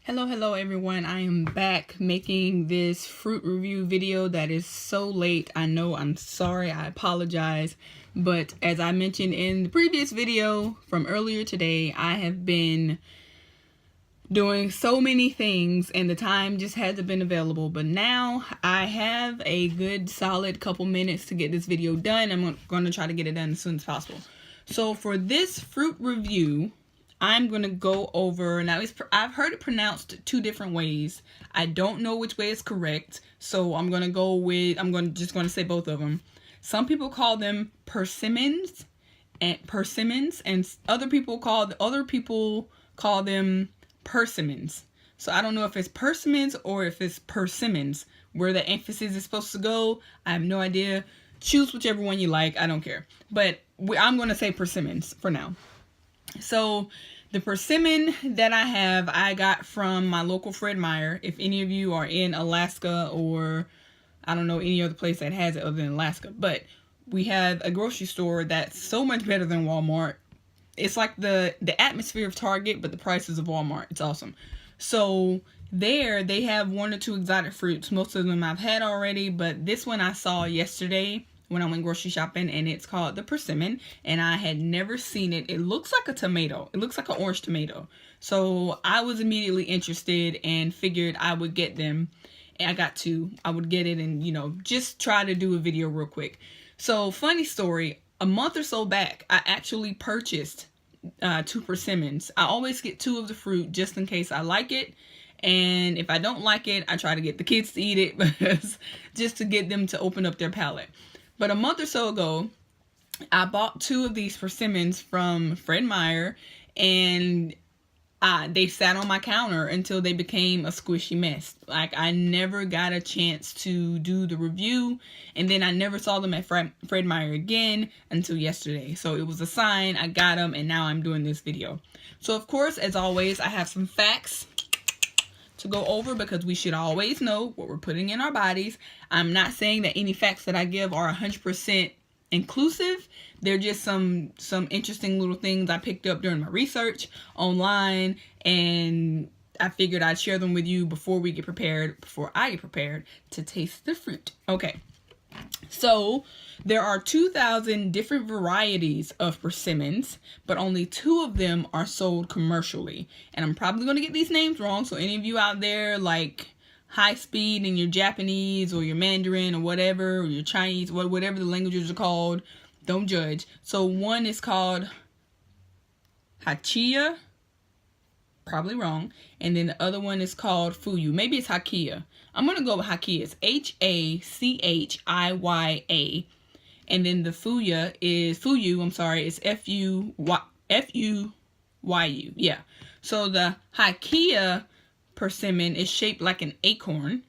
Hello everyone. I am back making this fruit review video that is so late. I know, I'm sorry, I apologize. But as I mentioned in the previous video from earlier today, I have been doing so many things and the time just hasn't been available. But now I have a good solid couple minutes to get this video done. I'm going to try to get it done as soon as possible. So for this fruit review, I'm going to go over, now I've heard it pronounced two different ways. I don't know which way is correct, so I'm going to go with, just going to say both of them. Some people call them persimmons, and other people call them persimmons. So I don't know if it's persimmons or if it's persimmons, where the emphasis is supposed to go. I have no idea. Choose whichever one you like. I don't care. But I'm going to say persimmons for now. So the persimmon that I got from my local Fred Meyer. If any of you are in Alaska, or I don't know any other place that has it other than Alaska, but we have a grocery store that's so much better than Walmart. It's like the atmosphere of Target, but the prices of Walmart. It's awesome. So there they have one or two exotic fruits. Most of them I've had already, but this one I saw yesterday when I went grocery shopping, and it's called the persimmon, and I had never seen it. It looks like a tomato. It looks like an orange tomato. So I was immediately interested and figured I would get them. And I got two. I would get it and, just try to do a video real quick. So funny story, a month or so back, I actually purchased two persimmons. I always get two of the fruit just in case I like it. And if I don't like it, I try to get the kids to eat it because just to get them to open up their palate. But a month or so ago, I bought two of these persimmons from Fred Meyer, and they sat on my counter until they became a squishy mess. Like, I never got a chance to do the review, and then I never saw them at Fred Meyer again until yesterday. So it was a sign, I got them, and now I'm doing this video. So of course, as always, I have some facts to go over because we should always know what we're putting in our bodies. I'm not saying that any facts that I give are 100% inclusive. They're just some interesting little things I picked up during my research online, and I figured I'd share them with you before I get prepared to taste the fruit. Okay. So there are 2,000 different varieties of persimmons, but only 2 of them are sold commercially. And I'm probably going to get these names wrong, so any of you out there like high speed in your Japanese or your Mandarin or whatever, or your Chinese, whatever the languages are called, don't judge. So one is called Hachiya, probably wrong, and then the other one is called Fuyu. Maybe it's Hakiya. I'm going to go with Hakiya. It's Hachiya. And then the Fuyu is Fuyu. Yeah. So the Hakiya persimmon is shaped like an acorn.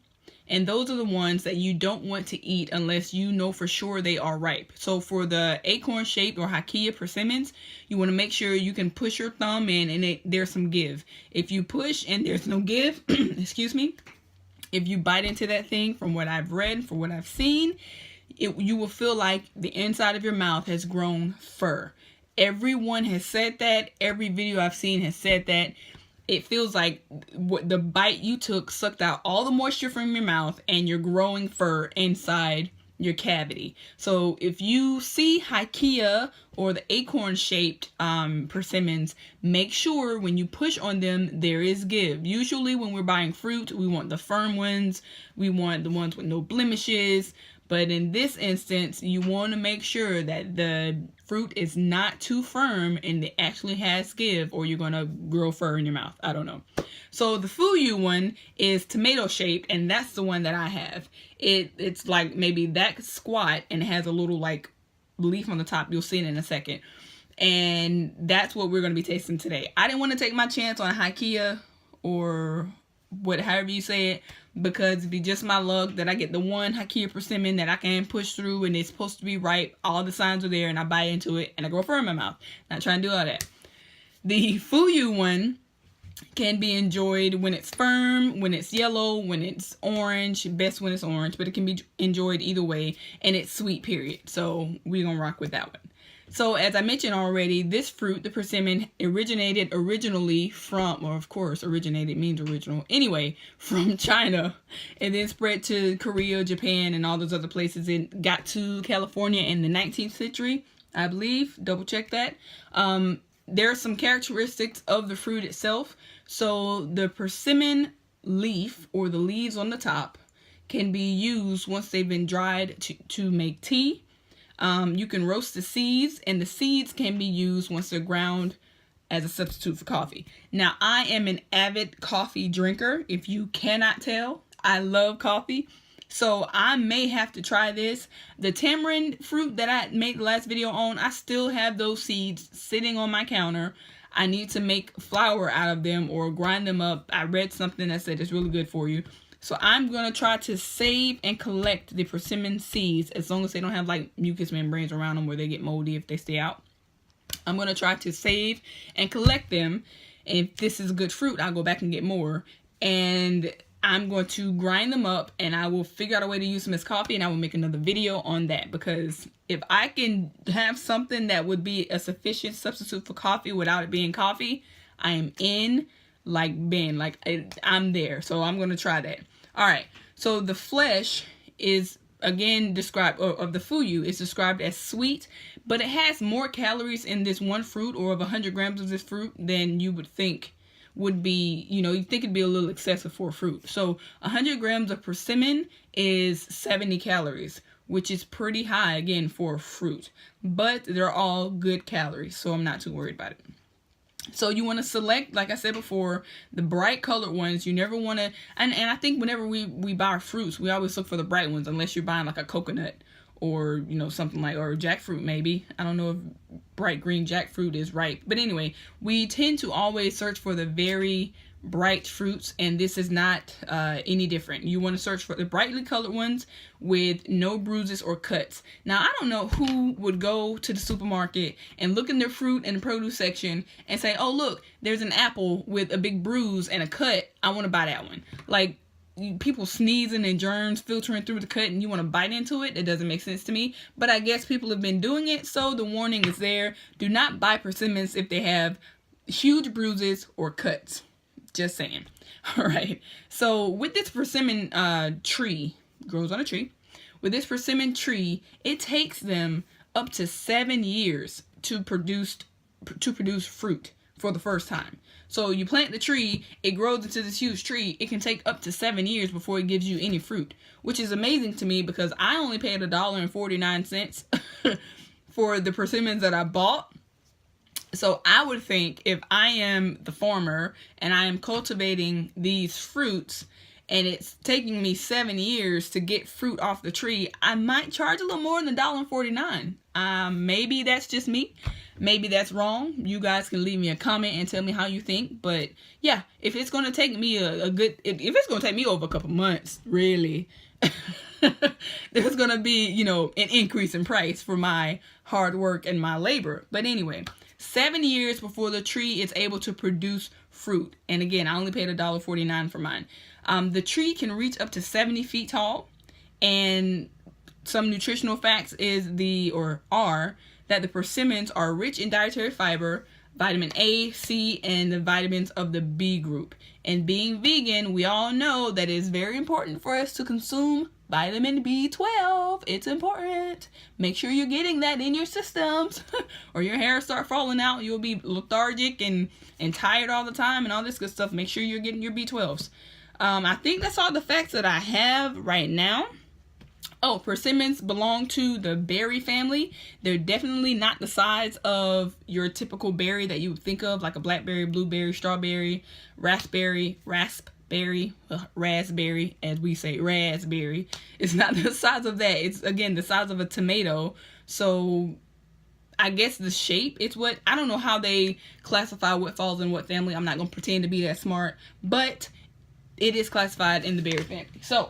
And those are the ones that you don't want to eat unless you know for sure they are ripe. So for the acorn shaped or Hakiya persimmons, you want to make sure you can push your thumb in and there's some give. If you push and there's no give, excuse me, if you bite into that thing, from what I've read, from what I've seen, you will feel like the inside of your mouth has grown fur. Everyone has said that. Every video I've seen has said that. It feels like the bite you took sucked out all the moisture from your mouth and you're growing fur inside your cavity. So if you see Hakiya or the acorn-shaped persimmons, make sure when you push on them, there is give. Usually when we're buying fruit, we want the firm ones. We want the ones with no blemishes. But in this instance, you want to make sure that the fruit is not too firm and it actually has give, or you're going to grow fur in your mouth. I don't know. So the Fuyu one is tomato shaped, and that's the one that I have. It's like maybe that squat, and it has a little like leaf on the top. You'll see it in a second. And that's what we're going to be tasting today. I didn't want to take my chance on Hakiya or however you say it, because it'd be just my luck that I get the one Hakiya persimmon that I can push through and it's supposed to be ripe. All the signs are there and I bite into it and I grow fur in my mouth. Not trying to do all that. The Fuyu one can be enjoyed when it's firm, when it's yellow, when it's orange. Best when it's orange, but it can be enjoyed either way, and it's sweet, period. So we're gonna rock with that one. So as I mentioned already, this fruit, the persimmon, originally from, or of course, originated means original. Anyway, from China, and then spread to Korea, Japan, and all those other places. It got to California in the 19th century, I believe. Double check that. There are some characteristics of the fruit itself. So the persimmon leaf, or the leaves on the top, can be used once they've been dried to make tea. You can roast the seeds, and the seeds can be used once they're ground as a substitute for coffee. Now, I am an avid coffee drinker. If you cannot tell, I love coffee. So I may have to try this. The tamarind fruit that I made the last video on, I still have those seeds sitting on my counter. I need to make flour out of them or grind them up. I read something that said it's really good for you. So I'm going to try to save and collect the persimmon seeds, as long as they don't have like mucus membranes around them where they get moldy if they stay out. I'm going to try to save and collect them. And if this is a good fruit, I'll go back and get more. And I'm going to grind them up, and I will figure out a way to use them as coffee, and I will make another video on that, because if I can have something that would be a sufficient substitute for coffee without it being coffee, I am in. Like Ben, like I'm there. So I'm going to try that. All right. So the flesh is again described, or of the fuyu is described as sweet, but it has more calories in this one fruit, or of 100 grams of this fruit, than you would think would be, you'd think it'd be a little excessive for a fruit. So 100 grams of persimmon is 70 calories, which is pretty high again for a fruit, but they're all good calories. So I'm not too worried about it. So you want to select, like I said before, the bright colored ones. You never want to, and I think whenever we buy our fruits, we always look for the bright ones, unless you're buying like a coconut or, something like, or jackfruit maybe. I don't know if bright green jackfruit is ripe. But anyway, we tend to always search for the very bright fruits, and this is not any different. You want to search for the brightly colored ones with no bruises or cuts. Now, I don't know who would go to the supermarket and look in their fruit and produce section and say, oh look, there's an apple with a big bruise and a cut, I want to buy that one. Like, people sneezing and germs filtering through the cut, and you want to bite into it. It doesn't make sense to me, but I guess people have been doing it, so the warning is there. Do not buy persimmons if they have huge bruises or cuts. Just saying. All right. So with this persimmon tree, grows on a tree. With this persimmon tree, it takes them up to 7 years to produce fruit for the first time. So you plant the tree, it grows into this huge tree. It can take up to 7 years before it gives you any fruit, which is amazing to me, because I only paid $1.49 for the persimmons that I bought. So I would think, if I am the farmer and I am cultivating these fruits and it's taking me 7 years to get fruit off the tree, I might charge a little more than $1.49. Maybe that's just me. Maybe that's wrong. You guys can leave me a comment and tell me how you think. But yeah, if it's going to take me if it's going to take me over a couple months, really, there's going to be, an increase in price for my hard work and my labor. But anyway, 7 years before the tree is able to produce fruit. And again, I only paid $1.49 for mine. The tree can reach up to 70 feet tall. And some nutritional facts are that the persimmons are rich in dietary fiber, vitamin A, C, and the vitamins of the B group. And being vegan, we all know that it's very important for us to consume vitamin B12. It's important. Make sure you're getting that in your systems or your hair start falling out. You'll be lethargic and tired all the time and all this good stuff. Make sure you're getting your B12s. I think that's all the facts that I have right now. Oh, persimmons belong to the berry family. They're definitely not the size of your typical berry that you would think of, like a blackberry, blueberry, strawberry, raspberry, as we say, raspberry. It's not the size of that. It's, again, the size of a tomato. So I guess the shape, I don't know how they classify what falls in what family. I'm not going to pretend to be that smart, but it is classified in the berry family. So,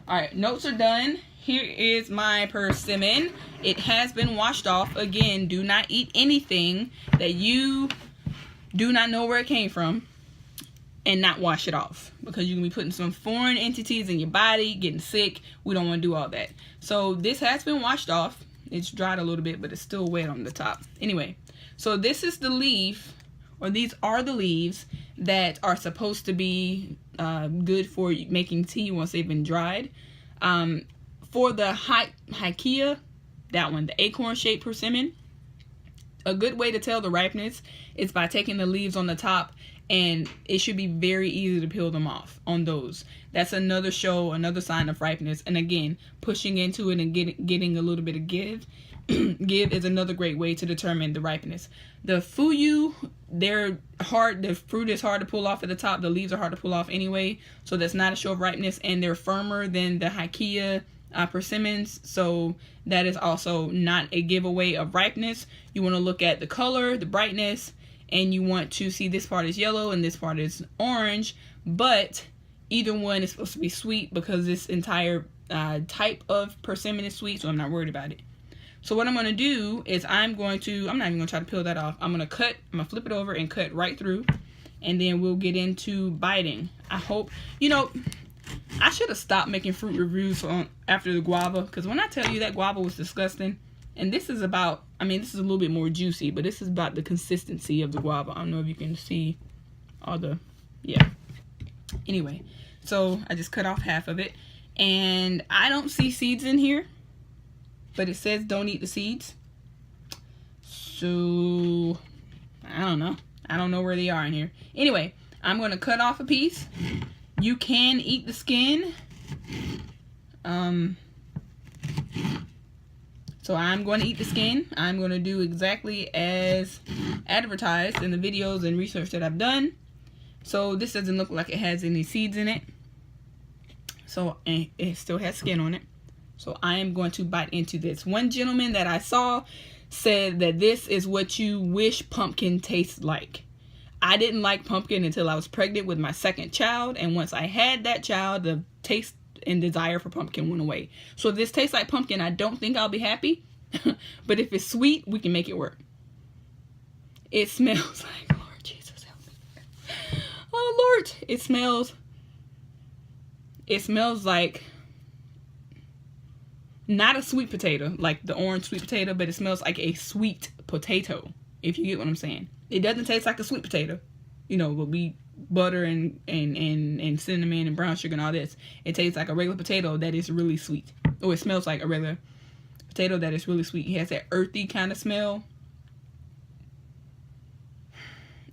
all right, notes are done. Here is my persimmon. It has been washed off. Again, do not eat anything that you do not know where it came from and not wash it off, because you're going to be putting some foreign entities in your body, getting sick. We don't want to do all that. So this has been washed off. It's dried a little bit, but it's still wet on the top. Anyway, so this is the leaf, or these are the leaves that are supposed to be good for making tea once they've been dried. For the Hyakea, that one, the acorn-shaped persimmon, a good way to tell the ripeness is by taking the leaves on the top, and it should be very easy to peel them off on those. That's another sign of ripeness. And again, pushing into it and getting a little bit of give is another great way to determine the ripeness. The fuyu, they're hard. The fruit is hard to pull off at the top. The leaves are hard to pull off anyway, so that's not a show of ripeness. And they're firmer than the Hyakea persimmons, so that is also not a giveaway of ripeness. You want to look at the color, the brightness, and you want to see this part is yellow and this part is orange, but either one is supposed to be sweet because this entire type of persimmon is sweet, so I'm not worried about it. So what I'm going to do is I'm not even going to try to peel that off. I'm going to flip it over and cut right through, and then we'll get into biting. I hope, I should have stopped making fruit reviews after the guava, because when I tell you that guava was disgusting, and this is about, this is a little bit more juicy, but this is about the consistency of the guava. I don't know if you can see all the, yeah. Anyway, so I just cut off half of it, and I don't see seeds in here, but it says don't eat the seeds. So, I don't know. I don't know where they are in here. Anyway, I'm going to cut off a piece. You can eat the skin. So I'm going to eat the skin. I'm going to do exactly as advertised in the videos and research that I've done. So this doesn't look like it has any seeds in it. So it still has skin on it. So I am going to bite into this. One gentleman that I saw said that this is what you wish pumpkin tastes like. I didn't like pumpkin until I was pregnant with my second child, and once I had that child, the taste and desire for pumpkin went away. So if this tastes like pumpkin, I don't think I'll be happy. But if it's sweet, we can make it work. It smells like, Lord Jesus, help me. Oh Lord, it smells like not a sweet potato, like the orange sweet potato, but it smells like a sweet potato, if you get what I'm saying. It doesn't taste like a sweet potato, but we butter and cinnamon and brown sugar and all this. It tastes like a regular potato that is really sweet. Or it smells like a regular potato that is really sweet. It has that earthy kind of smell.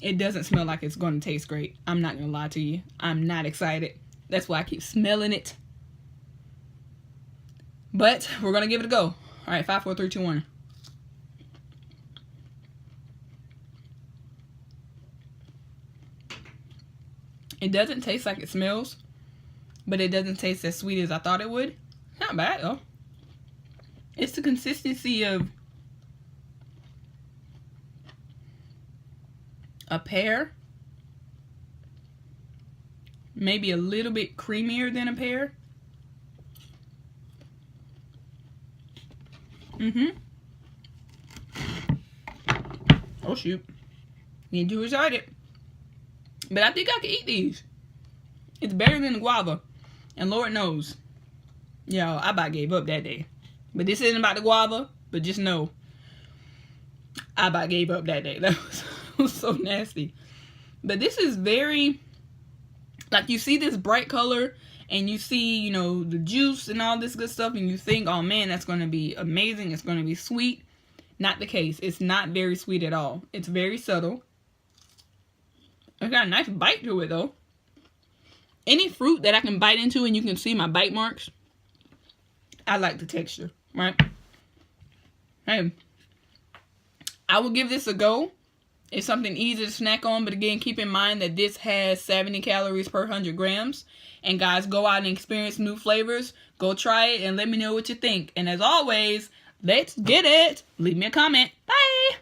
It doesn't smell like it's going to taste great. I'm not going to lie to you. I'm not excited. That's why I keep smelling it. But we're going to give it a go. All right, 5, 4, 3, 2, 1. It doesn't taste like it smells, but it doesn't taste as sweet as I thought it would. Not bad though. It's the consistency of a pear. Maybe a little bit creamier than a pear. Oh shoot. Need to recite it. But I think I can eat these. It's better than the guava. And Lord knows, I about gave up that day. But this isn't about the guava. But just know, I about gave up that day. That was so nasty. But this is very, like you see this bright color. And you see, the juice and all this good stuff. And you think, oh man, that's going to be amazing. It's going to be sweet. Not the case. It's not very sweet at all. It's very subtle. It's got a nice bite to it though. Any fruit that I can bite into and you can see my bite marks, I like the texture, right? Hey, I will give this a go. It's something easy to snack on, but again, keep in mind that this has 70 calories per 100 grams. And guys, go out and experience new flavors. Go try it and let me know what you think. And as always, let's get it. Leave me a comment. Bye.